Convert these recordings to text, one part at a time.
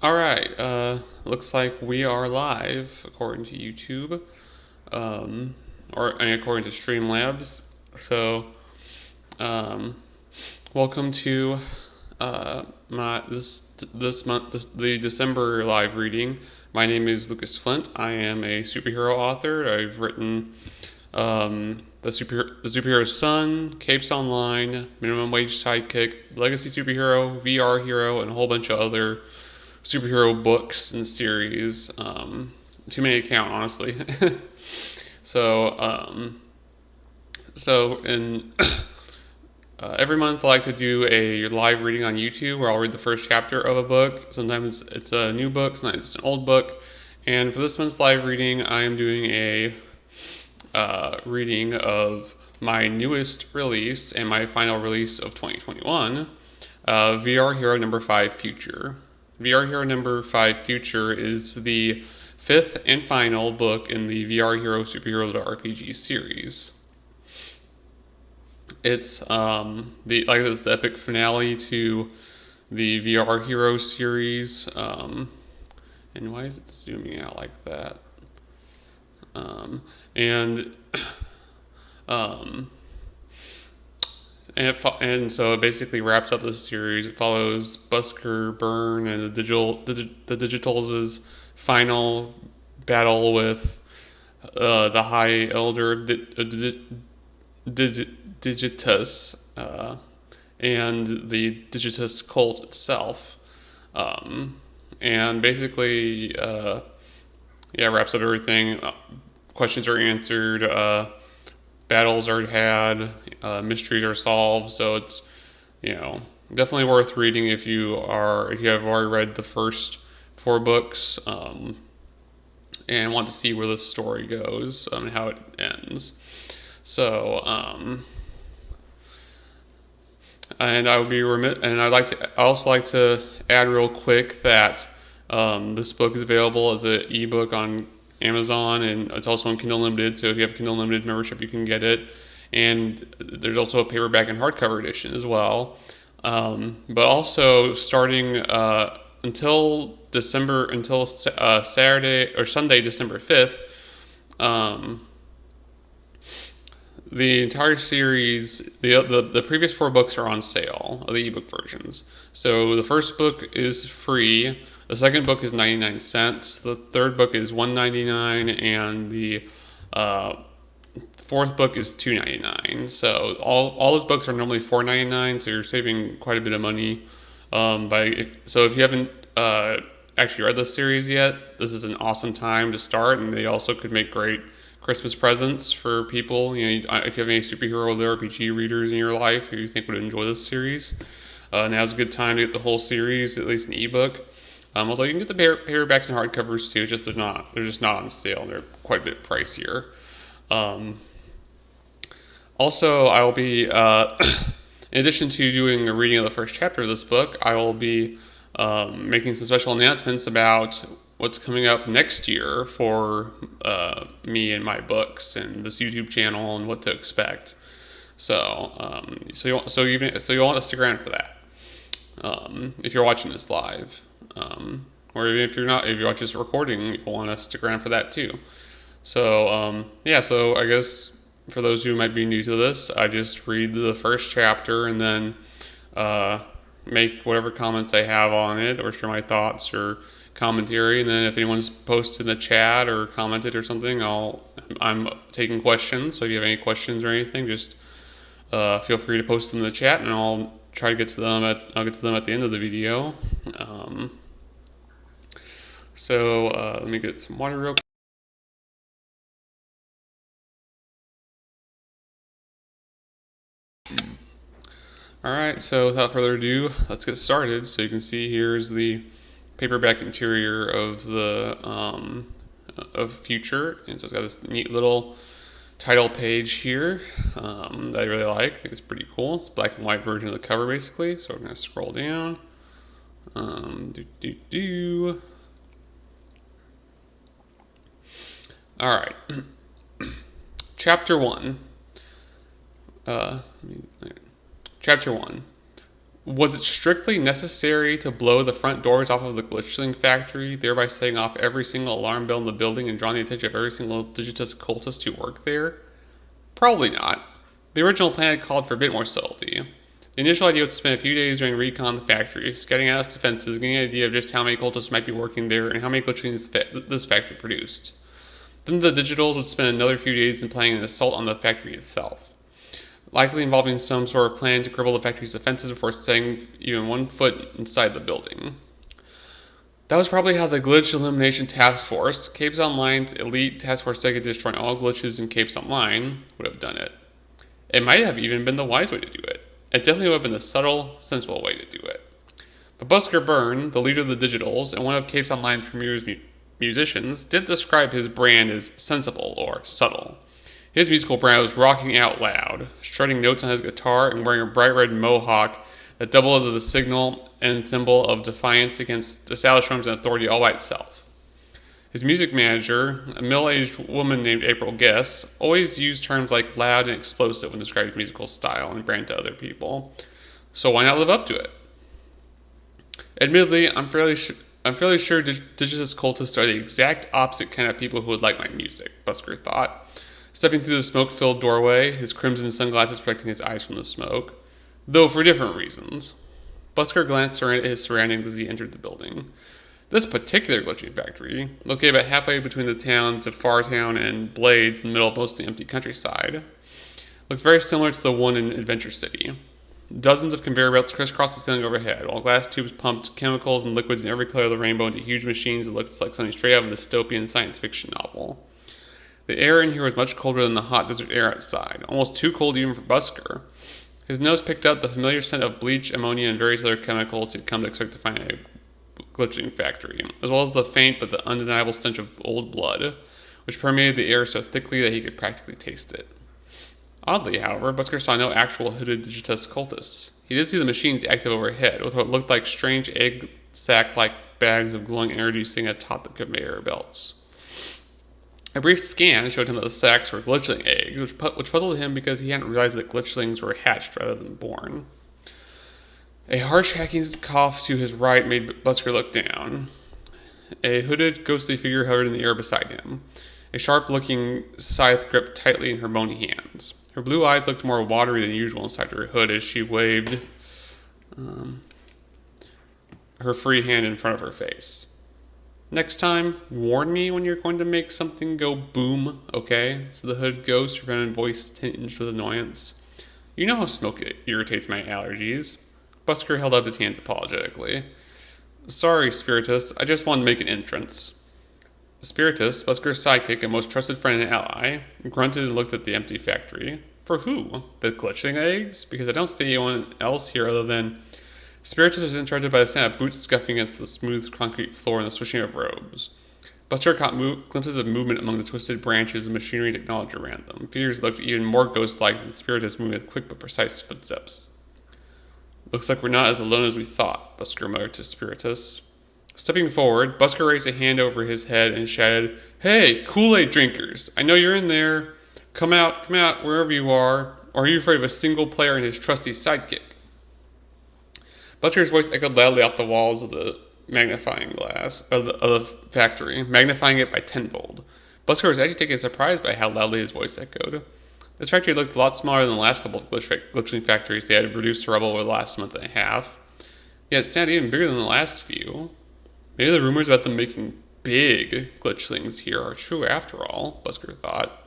All right. Looks like we are live according to YouTube, um, according to Streamlabs. So, um, welcome to my this month the December live reading. My name is Lucas Flint. I am a superhero author. I've written the Superhero's Son, Capes Online, Minimum Wage Sidekick, Legacy Superhero, VR Hero, and a whole bunch of other superhero books and series. Too many to count, honestly. so, um, in every month I like to do a live reading on YouTube where I'll read the first chapter of a book. Sometimes it's a new book, sometimes it's an old book. And for this month's live reading, I am doing a reading of my newest release and my final release of 2021, VR Hero number 5 Future. VR Hero number 5 Future is the fifth and final book in the VR Hero Superhero LitRPG series. It's the epic finale to the VR Hero series. And why is it zooming out like that? And um, and so it basically wraps up the series. It follows Busker, Byrne, and the Digitals' final battle with the High Elder Digitus and the Digitus cult itself. And basically, wraps up everything. Questions are answered. Battles are had, mysteries are solved, so it's definitely worth reading if you have already read the first 4 books and want to see where the story goes and how it ends. So and I would be and I also like to add real quick that this book is available as an ebook on Amazon, and it's also on Kindle Unlimited, so if you have a Kindle Unlimited membership, you can get it. And there's also a paperback and hardcover edition as well. But also starting until Saturday or Sunday, December 5th, the entire series, the previous 4 books are on sale, the ebook versions. So the first book is free. The second book is 99 cents. The third book is $1.99, and the fourth book is $2.99. So all those books are normally $4.99. So you're saving quite a bit of money. So if you haven't actually read this series yet, this is an awesome time to start, and they also could make great Christmas presents for people. If you have any superhero RPG readers in your life who you think would enjoy this series, now's a good time to get the whole series, at least an ebook. Although you can get the paperbacks and hardcovers too, just they're just not on sale. They're quite a bit pricier. Also, I'll be in addition to doing a reading of the first chapter of this book, I will be making some special announcements about what's coming up next year for me and my books and this YouTube channel and what to expect. So you want to stick around for that if you're watching this live. Or even if you're watching this recording, you'll want to stick around for that too. So, so I guess for those who might be new to this, I just read the first chapter and then make whatever comments I have on it or share my thoughts or commentary. And then if anyone's posted in the chat or commented or something, I'm taking questions. So if you have any questions or anything, just feel free to post them in the chat, and I'll try to get to them at the end of the video. Let me get some water real quick. Alright, so without further ado, let's get started. So you can see here's the paperback interior of the of Future, and so it's got this neat little title page here that I really like. I think it's pretty cool. It's a black and white version of the cover basically. So we're gonna scroll down. All right. Chapter 1. Chapter 1. Was it strictly necessary to blow the front doors off of the glitchling factory, thereby setting off every single alarm bell in the building and drawing the attention of every single Digitus cultist to work there? Probably not. The original plan had called for a bit more subtlety. The initial idea was to spend a few days doing recon the factory, scouting out its defenses, getting an idea of just how many cultists might be working there and how many glitchlings this factory produced. Then the Digitals would spend another few days in planning an assault on the factory itself, likely involving some sort of plan to cripple the factory's defenses before setting even 1 foot inside the building. That was probably how the Glitch Elimination Task Force, Capes Online's elite task force dedicated to destroying all glitches in Capes Online, would have done it. It might have even been the wise way to do it. It definitely would have been the subtle, sensible way to do it. But Busker Byrne, the leader of the Digitals and one of Capes Online's premier musicians, did describe his brand as sensible or subtle. His musical brand was rocking out loud, strutting notes on his guitar and wearing a bright red mohawk that doubled as a signal and symbol of defiance against established norms and authority all by itself. His music manager, a middle-aged woman named April Guess, always used terms like loud and explosive when describing his musical style and brand to other people. So why not live up to it? Admittedly, I'm fairly sure Digitus cultists are the exact opposite kind of people who would like my music, Busker thought, stepping through the smoke-filled doorway, his crimson sunglasses protecting his eyes from the smoke, though for different reasons. Busker glanced around at his surroundings as he entered the building. This particular glitching factory, located about halfway between the towns of Fartown and Blades in the middle of mostly empty countryside, looked very similar to the one in Adventure City. Dozens of conveyor belts crisscrossed the ceiling overhead, while glass tubes pumped chemicals and liquids in every color of the rainbow into huge machines that looked like something straight out of a dystopian science fiction novel. The air in here was much colder than the hot desert air outside, almost too cold even for Busker. His nose picked up the familiar scent of bleach, ammonia, and various other chemicals he'd come to expect to find in a glitching factory, as well as the faint but the undeniable stench of old blood, which permeated the air so thickly that he could practically taste it. Oddly, however, Busker saw no actual hooded Digitus cultists. He did see the machines active overhead, with what looked like strange egg sac-like bags of glowing energy sitting atop the conveyor belts. A brief scan showed him that the sacks were glitchling eggs, which puzzled him because he hadn't realized that glitchlings were hatched rather than born. A harsh hacking cough to his right made Busker look down. A hooded, ghostly figure hovered in the air beside him, a sharp-looking scythe gripped tightly in her bony hands. Her blue eyes looked more watery than usual inside her hood as she waved her free hand in front of her face. "Next time, warn me when you're going to make something go boom, okay?" said the hooded ghost, her feminine voice tinged with annoyance. "You know how smoke irritates my allergies." Busker held up his hands apologetically. "Sorry, Spiritus, I just wanted to make an entrance." Spiritus, Busker's sidekick and most trusted friend and ally, grunted and looked at the empty factory. "For who? The glitchling eggs? Because I don't see anyone else here other than..." Spiritus was interrupted by the sound of boots scuffing against the smooth concrete floor and the swishing of robes. Buster caught glimpses of movement among the twisted branches of machinery and technology around them. Figures looked even more ghost-like than Spiritus, moving with quick but precise footsteps. "Looks like we're not as alone as we thought," Busker muttered to Spiritus. Stepping forward, Busker raised a hand over his head and shouted, "Hey, Kool-Aid drinkers! I know you're in there. Come out, wherever you are. Or are you afraid of a single player and his trusty sidekick?" Busker's voice echoed loudly off the walls of the magnifying glass of the factory, magnifying it by tenfold. Busker was actually taken surprised by how loudly his voice echoed. This factory looked a lot smaller than the last couple of glitching factories they had reduced to rubble over the last month and a half. Yet it sounded even bigger than the last few. Maybe the rumors about them making big glitchlings here are true after all, Busker thought.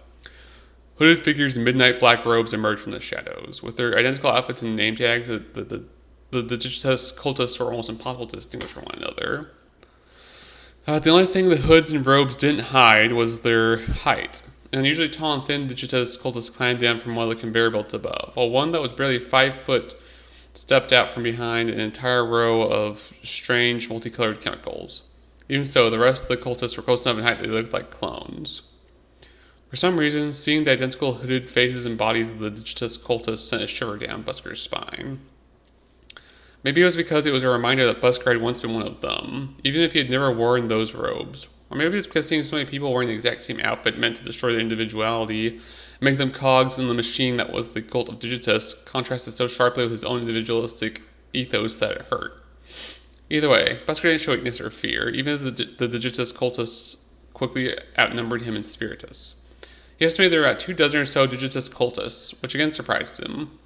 Hooded figures in midnight black robes emerged from the shadows. With their identical outfits and name tags, the Digitus cultists were almost impossible to distinguish from one another. The only thing the hoods and robes didn't hide was their height. An unusually tall and thin Digitus cultist climbed down from one of the conveyor belts above, while one that was barely 5 foot stepped out from behind an entire row of strange, multicolored chemicals. Even so, the rest of the cultists were close enough in height that they looked like clones. For some reason, seeing the identical hooded faces and bodies of the Digitus cultists sent a shiver down Busker's spine. Maybe it was because it was a reminder that Busker had once been one of them, even if he had never worn those robes. Or maybe it's because seeing so many people wearing the exact same outfit meant to destroy their individuality and make them cogs in the machine that was the cult of Digitus, contrasted so sharply with his own individualistic ethos that it hurt. Either way, Busker didn't show weakness or fear, even as the Digitus cultists quickly outnumbered him in Spiritus. He estimated there were about 24 or so Digitus cultists, which again surprised him.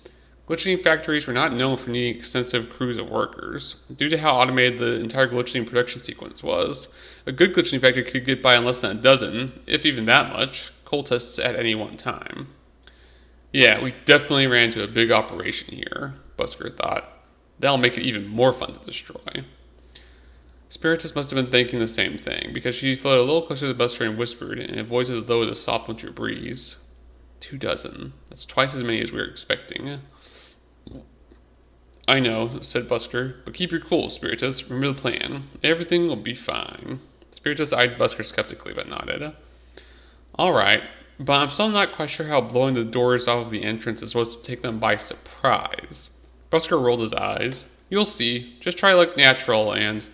Glitching factories were not known for needing extensive crews of workers. Due to how automated the entire glitching production sequence was, a good glitching factory could get by on less than a dozen, if even that much, cultists at any one time. Yeah, we definitely ran into a big operation here, Busker thought. That'll make it even more fun to destroy. Spiritus must have been thinking the same thing, because she floated a little closer to Busker and whispered, in a voice as low as a soft winter breeze. 24. That's twice as many as we were expecting. I know, said Busker, but keep your cool, Spiritus. Remember the plan. Everything will be fine. Spiritus eyed Busker skeptically, but nodded. Alright, but I'm still not quite sure how blowing the doors off of the entrance is supposed to take them by surprise. Busker rolled his eyes. You'll see. Just try to look natural and...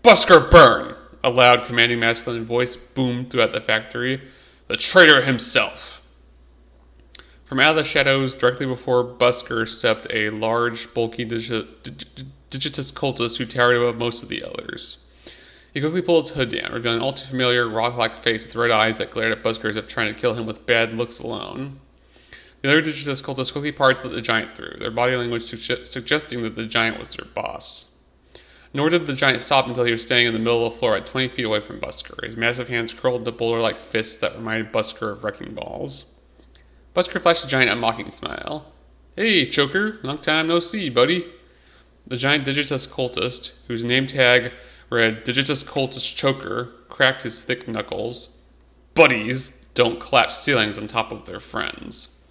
Busker, burn! A loud, commanding masculine voice boomed throughout the factory. The traitor himself! From out of the shadows, directly before Busker, stepped a large, bulky Digitus cultist who towered above most of the others. He quickly pulled his hood down, revealing an all too familiar, rock-like face with red eyes that glared at Busker as if trying to kill him with bad looks alone. The other Digitus cultists quickly parted to let the giant through, their body language suggesting that the giant was their boss. Nor did the giant stop until he was standing in the middle of the floor at 20 feet away from Busker, his massive hands curled into boulder-like fists that reminded Busker of wrecking balls. Busker flashed the giant a mocking smile. Hey, Choker, long time no see, buddy. The giant Digitus cultist, whose name tag read Digitus Cultist Choker, cracked his thick knuckles. Buddies don't collapse ceilings on top of their friends.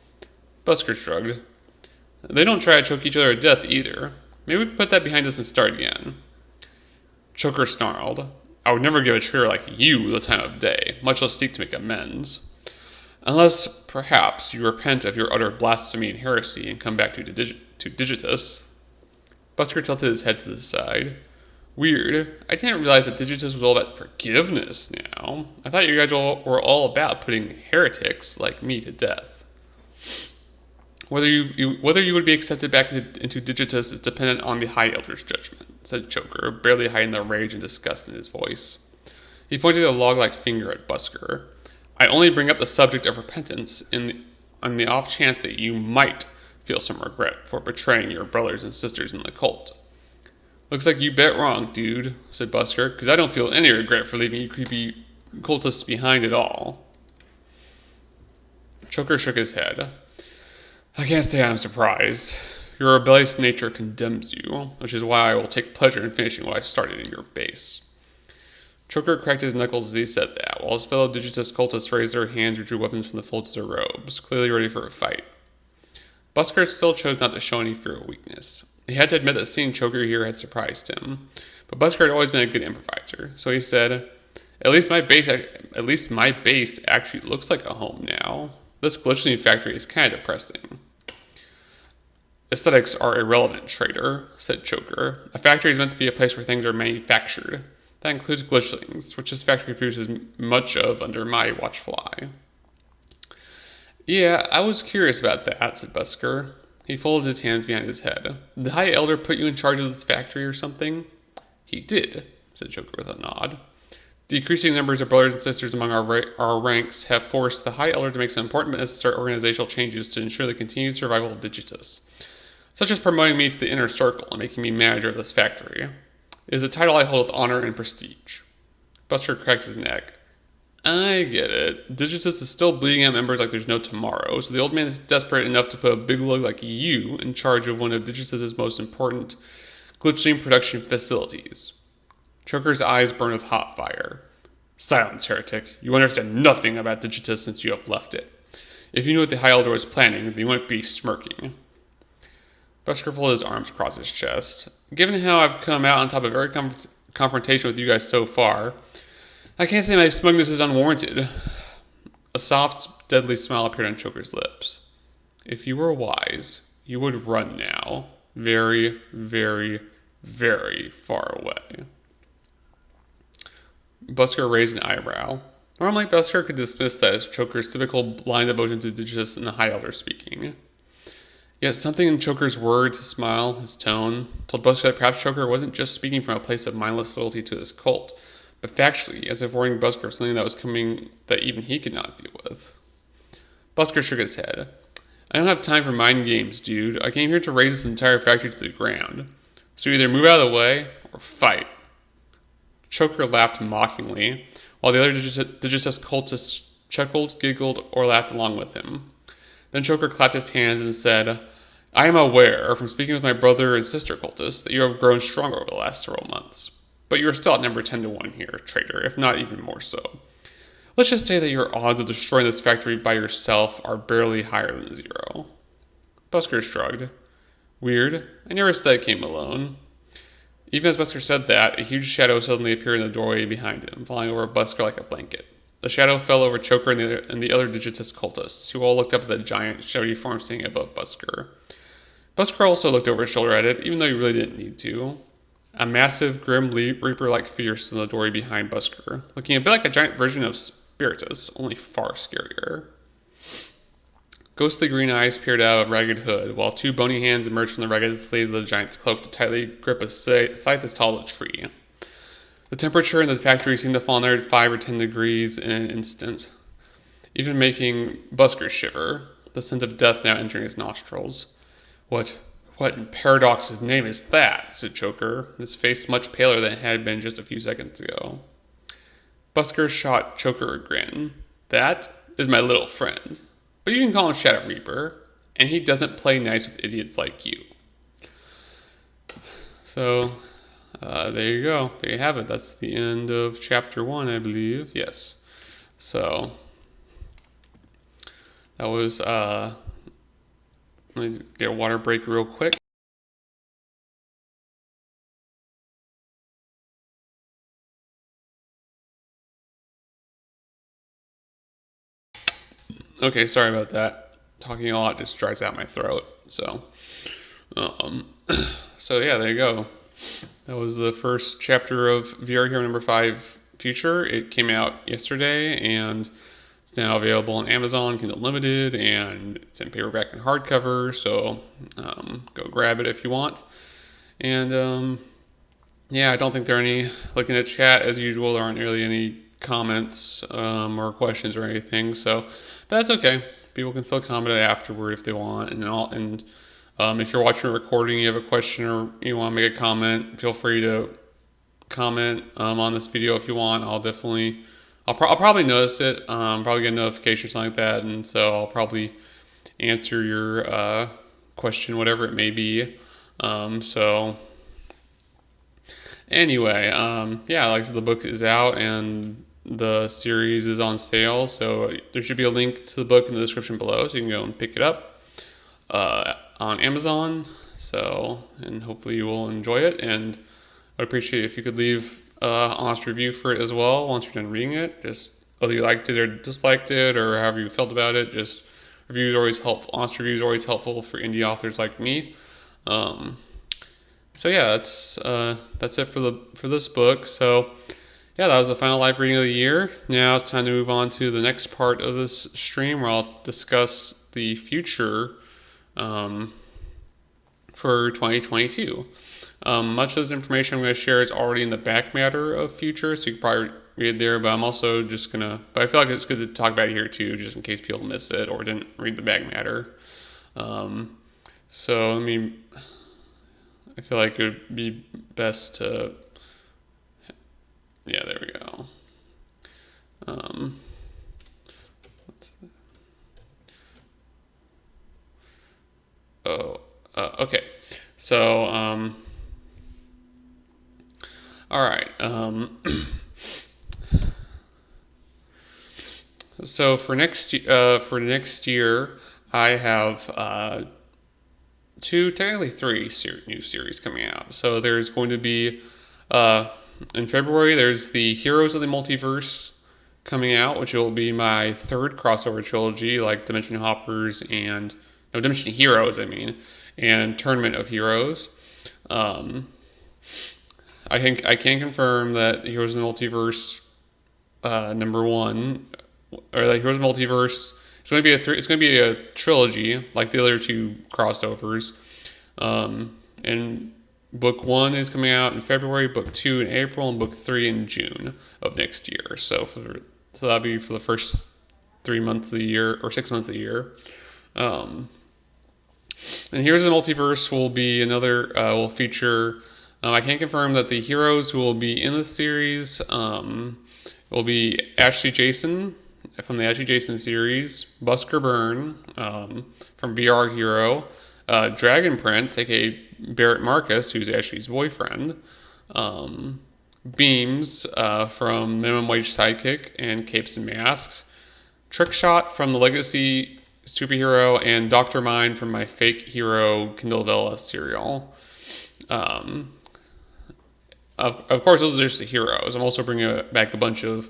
Busker shrugged. They don't try to choke each other to death either. Maybe we can put that behind us and start again. Choker snarled. I would never give a traitor like you the time of day, much less seek to make amends. Unless, perhaps, you repent of your utter blasphemy and heresy and come back to Digitus. Busker tilted his head to the side. Weird. I didn't realize that Digitus was all about forgiveness now. I thought you guys were all about putting heretics like me to death. Whether you would be accepted back into Digitus is dependent on the High Elder's judgment, said Choker, barely hiding the rage and disgust in his voice. He pointed a log-like finger at Busker. I only bring up the subject of repentance on the off chance that you might feel some regret for betraying your brothers and sisters in the cult. Looks like you bet wrong, dude, said Busker, because I don't feel any regret for leaving you creepy cultists behind at all. Choker shook his head. I can't say I'm surprised. Your rebellious nature condemns you, which is why I will take pleasure in finishing what I started in your base. Choker cracked his knuckles as he said that, while his fellow Digitus cultists raised their hands or drew weapons from the folds of their robes, clearly ready for a fight. Busker still chose not to show any fear or weakness. He had to admit that seeing Choker here had surprised him, but Busker had always been a good improviser, so he said, At least my base actually looks like a home now. This glitching factory is kind of depressing. Aesthetics are irrelevant, traitor, said Choker. A factory is meant to be a place where things are manufactured. That includes glitchlings, which this factory produces much of under my watchful eye. Yeah, I was curious about that, said Busker. He folded his hands behind his head. Did the High Elder put you in charge of this factory or something? He did, said Choker with a nod. Decreasing numbers of brothers and sisters among our ranks have forced the High Elder to make some important but necessary organizational changes to ensure the continued survival of Digitus, such as promoting me to the inner circle and making me manager of this factory. It is a title I hold with honor and prestige. Busker cracked his neck. I get it. Digitus is still bleeding out members like there's no tomorrow, so the old man is desperate enough to put a big lug like you in charge of one of Digitus's most important glitching production facilities. Choker's eyes burned with hot fire. Silence, heretic. You understand nothing about Digitus since you have left it. If you knew what the High Elder was planning, then you wouldn't be smirking. Busker folded his arms across his chest. Given how I've come out on top of every confrontation with you guys so far, I can't say my smugness is unwarranted. A soft, deadly smile appeared on Choker's lips. If you were wise, you would run now. Very, very, very far away. Busker raised an eyebrow. Normally, Busker could dismiss that as Choker's typical blind devotion to Digitus and the High Elder speaking. Yet something in Choker's words, his smile, his tone, told Busker that perhaps Choker wasn't just speaking from a place of mindless loyalty to his cult, but factually, as if warning Busker of something that was coming that even he could not deal with. Busker shook his head. I don't have time for mind games, dude. I came here to raise this entire factory to the ground. So either move out of the way, or fight. Choker laughed mockingly, while the other Digitus cultists chuckled, giggled, or laughed along with him. Then Choker clapped his hands and said, I am aware, from speaking with my brother and sister cultists, that you have grown stronger over the last several months. But you are still at number 10 to 1 here, traitor, if not even more so. Let's just say that your odds of destroying this factory by yourself are barely higher than 0. Busker shrugged. Weird. I never said I came alone. Even as Busker said that, a huge shadow suddenly appeared in the doorway behind him, falling over Busker like a blanket. The shadow fell over Choker and the other Digitus cultists, who all looked up at the giant, shadowy form standing above Busker. Busker also looked over his shoulder at it, even though he really didn't need to. A massive, grim Reaper-like figure stood in the doorway behind Busker, looking a bit like a giant version of Spiritus, only far scarier. Ghostly green eyes peered out of a ragged hood, while 2 bony hands emerged from the ragged sleeves of the giant's cloak to tightly grip a scythe as tall as a tree. The temperature in the factory seemed to fall another 5 or 10 degrees in an instant, even making Busker shiver, the scent of death now entering his nostrils. What in Paradox's name is that? Said Choker, his face much paler than it had been just a few seconds ago. Busker shot Choker a grin. That is my little friend. But you can call him Shadow Reaper, and he doesn't play nice with idiots like you. So, there you go. There you have it. That's the end of chapter 1, I believe. Yes. So, that was, let me get a water break real quick. Okay, sorry about that. Talking a lot just dries out my throat. So, so yeah, there you go. That was the first chapter of VR Hero number 5 Future. It came out yesterday, and it's now available on Amazon, Kindle Unlimited, and it's in paperback and hardcover. So, go grab it if you want. And yeah, I don't think there are any. Looking at chat as usual, there aren't really any comments or questions or anything. So. But that's okay. People can still comment afterward if they want, and if you're watching a recording, you have a question or you want to make a comment, feel free to comment on this video if you want. I'll probably notice it. Probably get a notification or something like that, and so I'll probably answer your question, whatever it may be. So anyway, yeah, like I said, the book is out and the series is on sale, so there should be a link to the book in the description below, so you can go and pick it up on Amazon. So, and hopefully you will enjoy it, and I'd appreciate if you could leave an honest review for it as well once you're done reading it. Just whether you liked it or disliked it, or however you felt about it. Just reviews are always helpful. Honest reviews are always helpful for indie authors like me. So yeah, that's it for this book. So. Yeah, that was the final live reading of the year. Now it's time to move on to the next part of this stream where I'll discuss the future for 2022. Much of this information I'm going to share is already in the back matter of Future, so you can probably read it there, but I'm also just going to, but I feel like it's good to talk about it here too, just in case people miss it or didn't read the back matter. So I feel like it would be best to, yeah, there we go. Okay. So, all right. So for next year, I have technically 3 new series coming out. So there's going to be in February, there's the Heroes of the Multiverse coming out, which will be my 3rd crossover trilogy, like Dimension Heroes, and Tournament of Heroes. I can confirm that Heroes of the Multiverse number 1, or the Heroes of the Multiverse It's going to be a trilogy like the other two crossovers. And book 1 is coming out in February, book 2 in April, and book 3 in June of next year. So that'll be for the first 3 months of the year or 6 months of the year. And Heroes of the Multiverse will be will feature. I can't confirm that the heroes who will be in the series will be Ashley Jason from the Ashley Jason series, Busker Byrne from VR Hero, Dragon Prince, aka Barrett Marcus, who's Ashley's boyfriend, Beams from Minimum Wage Sidekick and Capes and Masks, Trickshot from the Legacy Superhero, and Dr. Mind from my Fake Hero Kindle Vella serial. Of course, those are just the heroes. I'm also bringing back a bunch of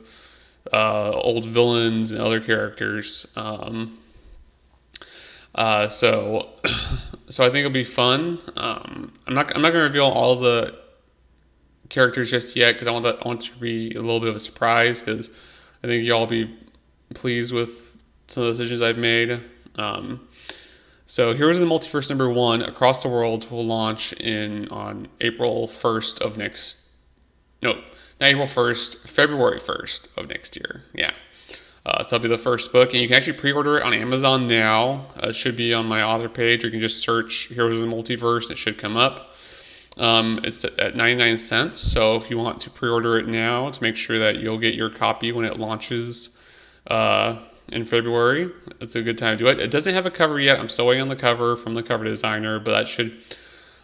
old villains and other characters. So I think it'll be fun. I'm not going to reveal all the characters just yet because I want it to be a little bit of a surprise because I think y'all will be pleased with some of the decisions I've made. So Heroes of the Multiverse #1 Across the World will launch on April 1st of February 1st of next year. Yeah. So that'll be the first book, and you can actually pre-order it on Amazon now. It should be on my author page, or you can just search Heroes of the Multiverse. It should come up. It's at 99 cents, so if you want to pre-order it now to make sure that you'll get your copy when it launches in February, it's a good time to do it. It doesn't have a cover yet. I'm still waiting on the cover from the cover designer, but that should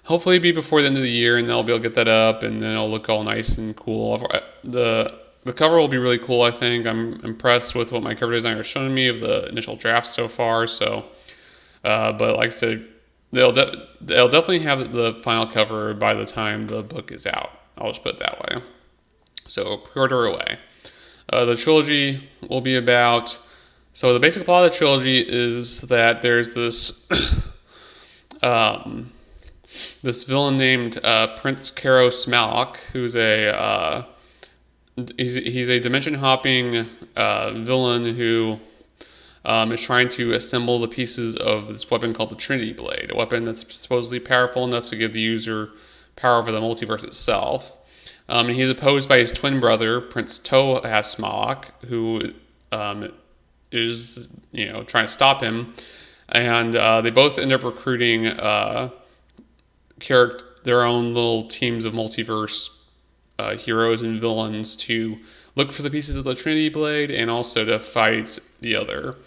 hopefully be before the end of the year, and then I'll be able to get that up, and then it'll look all nice and cool. The cover will be really cool, I think. I'm impressed with what my cover designer has shown me of the initial draft so far. So, but like I said, they'll definitely have the final cover by the time the book is out. I'll just put it that way. So pre-order away. The trilogy will be about. So the basic plot of the trilogy is that there's this this villain named Prince Karos Malak, who's he's a dimension hopping villain who is trying to assemble the pieces of this weapon called the Trinity Blade, a weapon that's supposedly powerful enough to give the user power over the multiverse itself. And he's opposed by his twin brother, Prince Tohas Malak, who is trying to stop him, and they both end up recruiting their own little teams of multiverse heroes and villains to look for the pieces of the Trinity Blade and also to fight the other.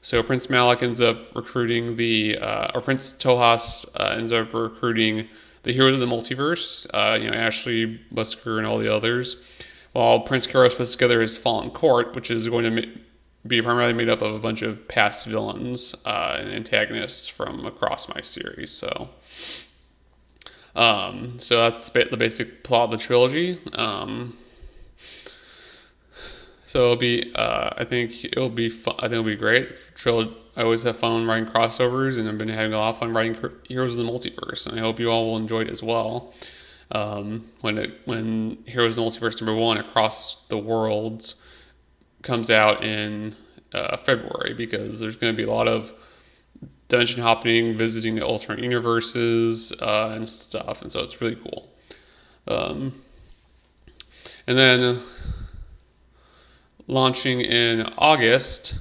So Prince Malak ends up recruiting Prince Tohas ends up recruiting the heroes of the multiverse, Ashley, Busker, and all the others, while Prince Karos puts together his Fallen Court, which is going to be primarily made up of a bunch of past villains and antagonists from across my series. So that's the basic plot of the trilogy. So it'll be, I think it'll be fun. I think it'll be great. I always have fun writing crossovers, and I've been having a lot of fun writing Heroes of the Multiverse, and I hope you all will enjoy it as well. When Heroes of the Multiverse #1 Across the Worlds comes out in February, because there's going to be a lot of dimension hopping, visiting the alternate universes and stuff, and so it's really cool. And then launching in August,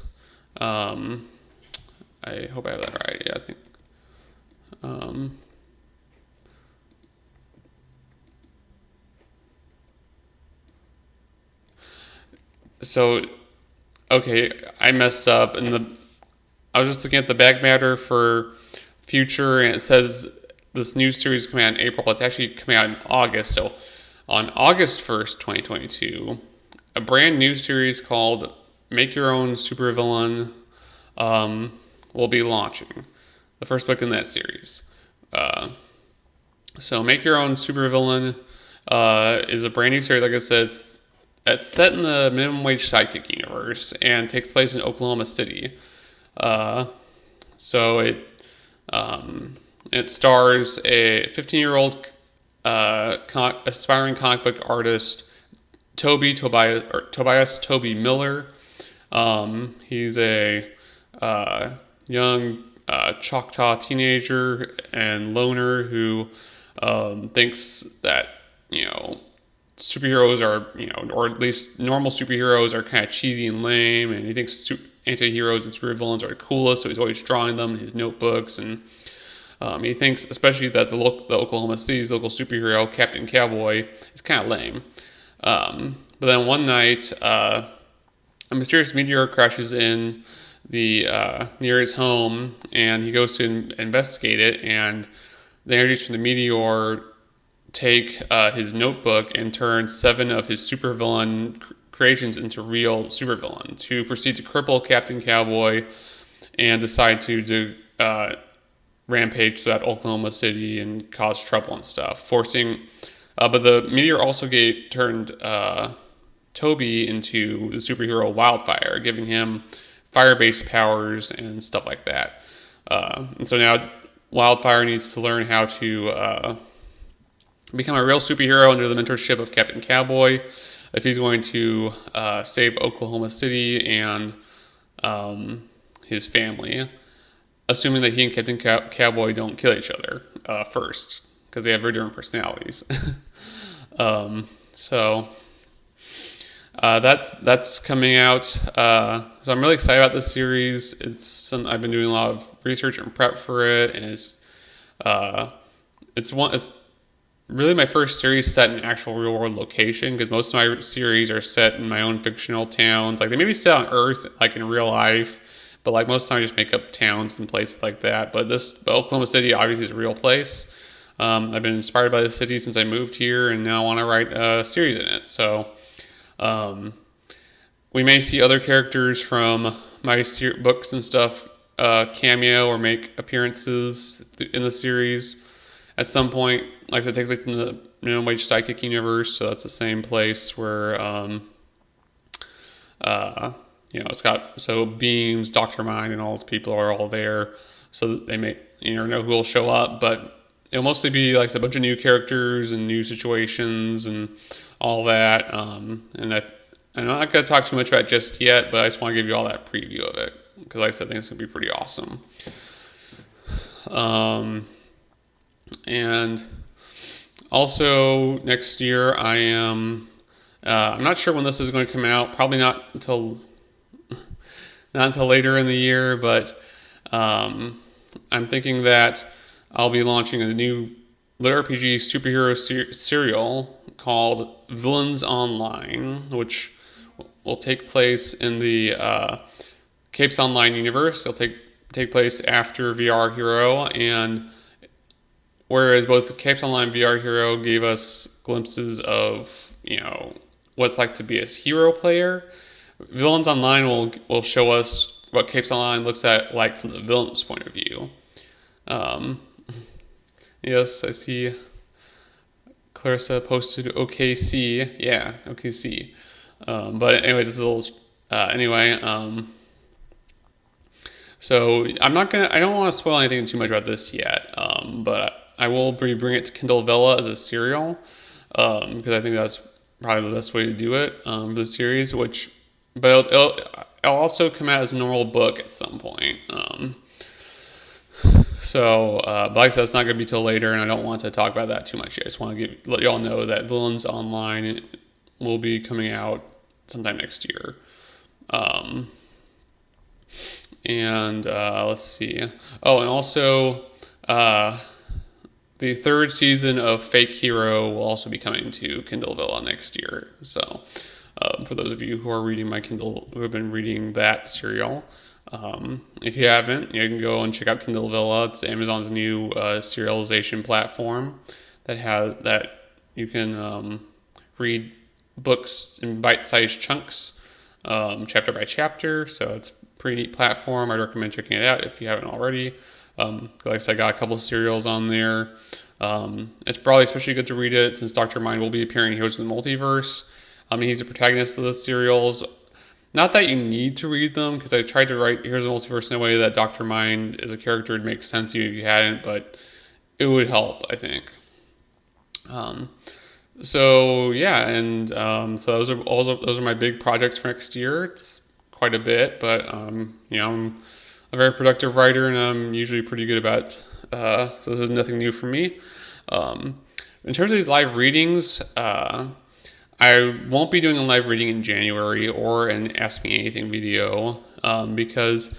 I hope I have that right. Yeah, I think. Okay, I messed up, and I was just looking at the back matter for Future, and it says this new series is coming out in April. It's actually coming out in August. So on August 1st, 2022, a brand new series called Make Your Own Supervillain will be launching. The first book in that series. So Make Your Own Supervillain is a brand new series. Like I said, it's set in the Minimum Wage Sidekick universe and takes place in Oklahoma City. So it stars a 15-year-old aspiring comic book artist, Toby Miller. He's a young Choctaw teenager and loner who thinks that, superheroes are, or at least normal superheroes are kind of cheesy and lame, and he thinks anti-heroes and supervillains are the coolest, so he's always drawing them in his notebooks, and he thinks especially that the Oklahoma City's local superhero, Captain Cowboy, is kind of lame. But then one night, a mysterious meteor crashes in the near his home, and he goes to investigate it, and the energies from the meteor take his notebook and turn 7 of his supervillain creations into real supervillains who proceed to cripple Captain Cowboy and decide to rampage throughout Oklahoma City and cause trouble and stuff, forcing. But the meteor also turned Toby into the superhero Wildfire, giving him fire-based powers and stuff like that. And so now Wildfire needs to learn how to become a real superhero under the mentorship of Captain Cowboy if he's going to save Oklahoma City and his family, assuming that he and Captain Cowboy don't kill each other first, because they have very different personalities. So that's coming out. So I'm really excited about this series. I've been doing a lot of research and prep for it, and it's really my first series set in an actual real world location, because most of my series are set in my own fictional towns. Like, they may be set on Earth, like in real life, but like most of the time I just make up towns and places like that. But Oklahoma City obviously is a real place. I've been inspired by the city since I moved here, and now I want to write a series in it. So we may see other characters from my books and stuff cameo or make appearances in the series at some point. Like I said, it takes place in the minimum wage psychic universe, so that's the same place where it's got, so Beams, Dr. Mind, and all those people are all there, so that they may, you never know who will show up, but it'll mostly be like a bunch of new characters and new situations and all that. And I'm not going to talk too much about it just yet, but I just want to give you all that preview of it, because like I said, I think it's going to be pretty awesome. And also next year I'm not sure when this is going to come out, probably not until later in the year, but I'm thinking that I'll be launching a new LitRPG superhero serial called Villains Online, which will take place in the Capes Online universe. It'll take place after VR Hero, and whereas both Capes Online and VR Hero gave us glimpses of, what it's like to be a hero player, Villains Online will show us what Capes Online looks at like from the villain's point of view. Yes, I see Clarissa posted OKC. Yeah, OKC. But anyways, it's a little... So I don't want to spoil anything too much about this yet, but I will bring it to Kindle Vella as a serial, because I think that's probably the best way to do it, the series, but it'll also come out as a normal book at some point. But like I said, it's not going to be till later, and I don't want to talk about that too much yet. I just want to let y'all know that Villains Online will be coming out sometime next year. Let's see. Oh, and also, the 3rd season of Fake Hero will also be coming to Kindle Vella next year. So, for those of you who are reading who have been reading that serial, if you haven't, you can go and check out Kindle Vella. It's Amazon's new serialization platform that you can read books in bite-sized chunks, chapter by chapter. So it's a pretty neat platform. I'd recommend checking it out if you haven't already. Like I said, I got a couple of serials on there. It's probably especially good to read it since Dr. Mind will be appearing in Heroes of the Multiverse. He's a protagonist of the serials. Not that you need to read them, because I tried to write Heroes of the Multiverse in a way that Dr. Mind as a character would make sense even if you hadn't, but it would help, I think. So those are my big projects for next year. It's quite a bit, but I'm a very productive writer, and I'm usually pretty good about. So this is nothing new for me. In terms of these live readings, I won't be doing a live reading in January or an Ask Me Anything video because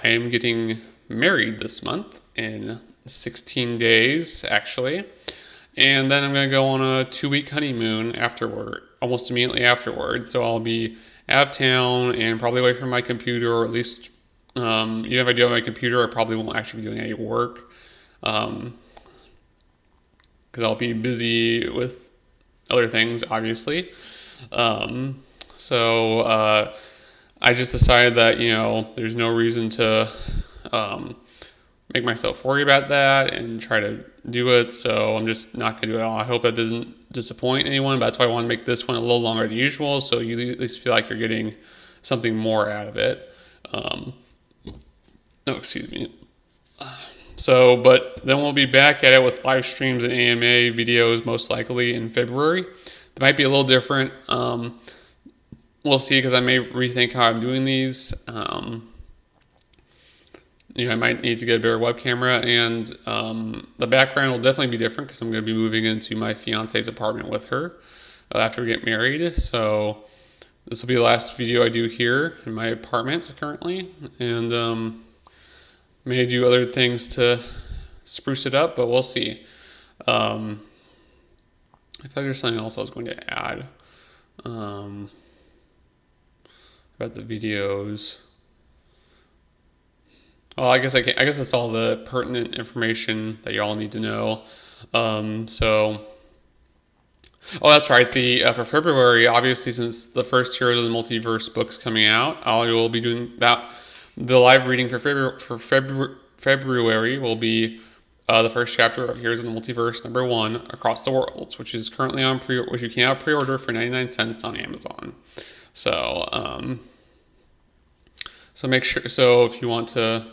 I am getting married this month in 16 days, actually. And then I'm going to go on a 2-week honeymoon afterward, almost immediately afterward. So I'll be out of town and probably away from my computer, or at least, even if I do have my computer, I probably won't actually be doing any work. Because I'll be busy with other things, obviously. So I just decided that, there's no reason to make myself worry about that and try to do it. So I'm just not going to do it at all. I hope that doesn't disappoint anyone, but that's why I want to make this one a little longer than usual, so you at least feel like you're getting something more out of it. Excuse me. So, but then we'll be back at it with live streams and AMA videos most likely in February. They might be a little different. We'll see, because I may rethink how I'm doing these. I might need to get a better web camera, and the background will definitely be different because I'm going to be moving into my fiance's apartment with her after we get married. So this will be the last video I do here in my apartment currently, and may do other things to spruce it up, but we'll see. I feel like there's something else I was going to add about the videos. Well, I guess that's all the pertinent information that y'all need to know. Oh, that's right. For February, obviously, since the first Heroes of the Multiverse book's coming out, I will be doing that. The live reading for February will be the first chapter of Heroes of the Multiverse #1, Across the Worlds, which is currently on which you can now pre-order for 99 cents on Amazon. So, so make sure. So if you want to,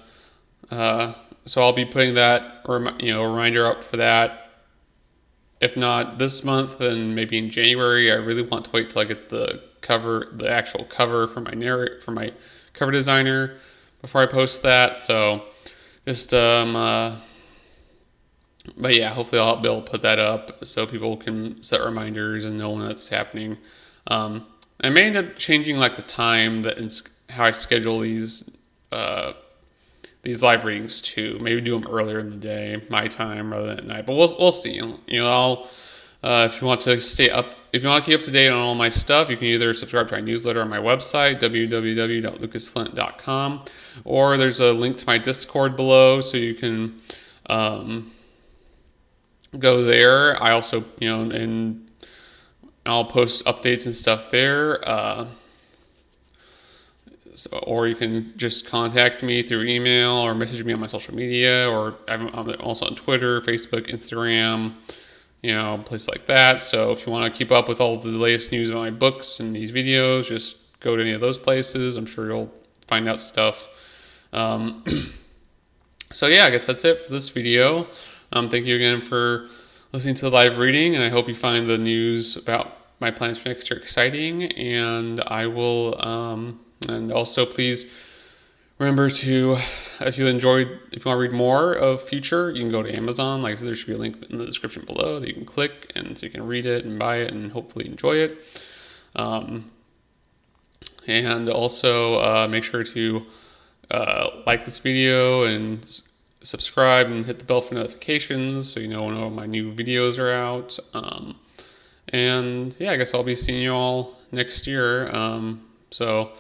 so I'll be putting that, reminder up for that. If not this month, then maybe in January. I really want to wait till I get the actual cover for my cover designer before I post that. So just but yeah, hopefully I'll be able to put that up so people can set reminders and know when that's happening. I may end up changing the time how I schedule these live readings too. Maybe do them earlier in the day, my time, rather than at night. But we'll see. I'll if you want to keep up to date on all my stuff, you can either subscribe to my newsletter on my website, www.lucasflint.com, or there's a link to my Discord below, so you can go there. I also, and I'll post updates and stuff there. Or you can just contact me through email or message me on my social media, or I'm also on Twitter, Facebook, Instagram, places like that. So if you want to keep up with all the latest news about my books and these videos, just go to any of those places. I'm sure you'll find out stuff. So yeah, I guess that's it for this video. Thank you again for listening to the live reading, and I hope you find the news about my plans for next year exciting. And I will, and also please remember to, if you want to read more of Future, you can go to Amazon. Like I said, there should be a link in the description below that you can click, and so you can read it and buy it and hopefully enjoy it. And also make sure to like this video and subscribe and hit the bell for notifications so you know when all my new videos are out. And yeah, I guess I'll be seeing you all next year. So